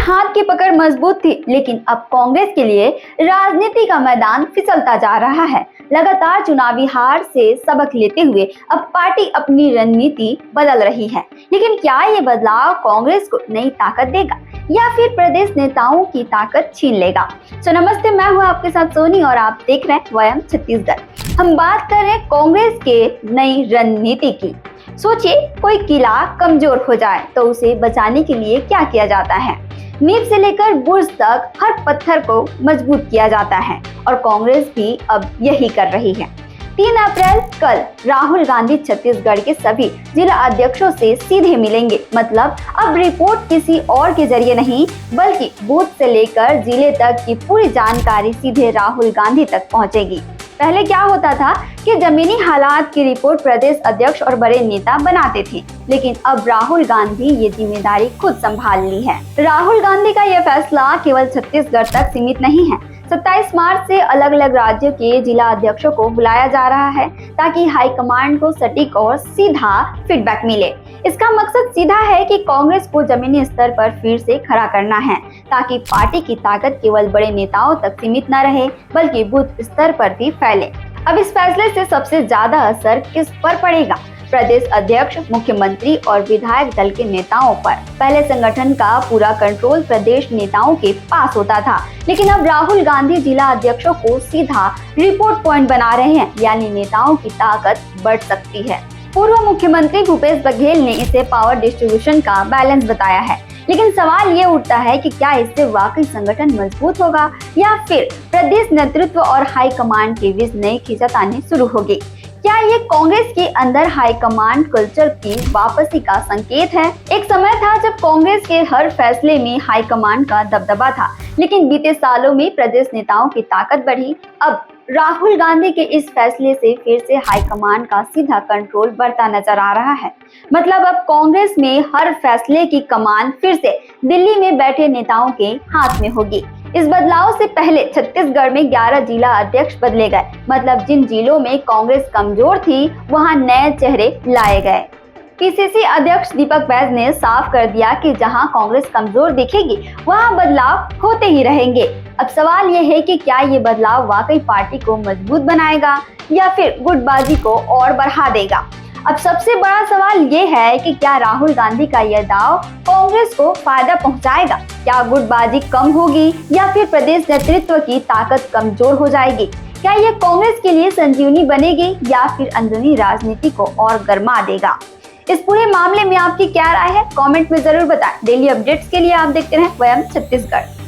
हाथ की पकड़ मजबूत थी, लेकिन अब कांग्रेस के लिए राजनीति का मैदान फिसलता जा रहा है। लगातार चुनावी हार से सबक लेते हुए अब पार्टी अपनी रणनीति बदल रही है। लेकिन क्या ये बदलाव कांग्रेस को नई ताकत देगा या फिर प्रदेश नेताओं की ताकत छीन लेगा? नमस्ते, मैं हूँ आपके साथ सोनी और आप देख रहे हैं वयम छत्तीसगढ़। हम बात कर रहे हैं कांग्रेस के नई रणनीति की। सोचिए, कोई किला कमजोर हो जाए तो उसे बचाने के लिए क्या किया जाता है? नींव से लेकर बुर्ज तक हर पत्थर को मजबूत किया जाता है और कांग्रेस भी अब यही कर रही है। 3 अप्रैल कल राहुल गांधी छत्तीसगढ़ के सभी जिला अध्यक्षों से सीधे मिलेंगे। मतलब अब रिपोर्ट किसी और के जरिए नहीं, बल्कि बूथ से लेकर जिले तक की पूरी जानकारी सीधे राहुल गांधी तक पहुंचेगी। पहले क्या होता था कि जमीनी हालात की रिपोर्ट प्रदेश अध्यक्ष और बड़े नेता बनाते थे, लेकिन अब राहुल गांधी ये जिम्मेदारी खुद संभाल ली है। राहुल गांधी का यह फैसला केवल छत्तीसगढ़ तक सीमित नहीं है। 27 मार्च से अलग अलग राज्यों के जिला अध्यक्षों को बुलाया जा रहा है ताकि हाईकमांड को सटीक और सीधा फीडबैक मिले। इसका मकसद सीधा है कि कांग्रेस को जमीनी स्तर पर फिर से खड़ा करना है, ताकि पार्टी की ताकत केवल बड़े नेताओं तक सीमित न रहे, बल्कि बूथ स्तर पर भी फैले। अब इस फैसले से सबसे ज्यादा असर किस पर पड़ेगा? प्रदेश अध्यक्ष, मुख्यमंत्री और विधायक दल के नेताओं पर। पहले संगठन का पूरा कंट्रोल प्रदेश नेताओं के पास होता था, लेकिन अब राहुल गांधी जिला अध्यक्षों को सीधा रिपोर्ट पॉइंट बना रहे हैं, यानी नेताओं की ताकत बढ़ सकती है। पूर्व मुख्यमंत्री भूपेश बघेल ने इसे पावर डिस्ट्रीब्यूशन का बैलेंस बताया है, लेकिन सवाल ये उठता है कि क्या इससे वाकई संगठन मजबूत होगा या फिर प्रदेश नेतृत्व और हाईकमांड के बीच नई खींचातानी शुरू होगी? क्या ये कांग्रेस के अंदर हाईकमांड कल्चर की वापसी का संकेत है? एक समय था जब कांग्रेस के हर फैसले में हाईकमांड का दबदबा था, लेकिन बीते सालों में प्रदेश नेताओं की ताकत बढ़ी। अब राहुल गांधी के इस फैसले से फिर से हाईकमांड का सीधा कंट्रोल बढ़ता नजर आ रहा है। मतलब अब कांग्रेस में हर फैसले की कमान फिर से दिल्ली में बैठे नेताओं के हाथ में होगी। इस बदलाव से पहले छत्तीसगढ़ में 11 जिला अध्यक्ष बदले गए। मतलब जिन जिलों में कांग्रेस कमजोर थी, वहां नए चेहरे लाए गए। पीसीसी अध्यक्ष दीपक बैज ने साफ कर दिया कि जहां कांग्रेस कमजोर दिखेगी, वहां बदलाव होते ही रहेंगे। अब सवाल ये है कि क्या ये बदलाव वाकई पार्टी को मजबूत बनाएगा या फिर गुटबाजी को और बढ़ा देगा? अब सबसे बड़ा सवाल ये है कि क्या राहुल गांधी का यह दाव कांग्रेस को फायदा पहुंचाएगा? क्या गुटबाजी कम होगी या फिर प्रदेश नेतृत्व की ताकत कमजोर हो जाएगी? क्या यह कांग्रेस के लिए संजीवनी बनेगी या फिर अंदरूनी राजनीति को और गर्मा देगा? इस पूरे मामले में आपकी क्या राय है? कमेंट में जरूर बताएं। डेली अपडेट्स के लिए आप देखते रहें वयम छत्तीसगढ़।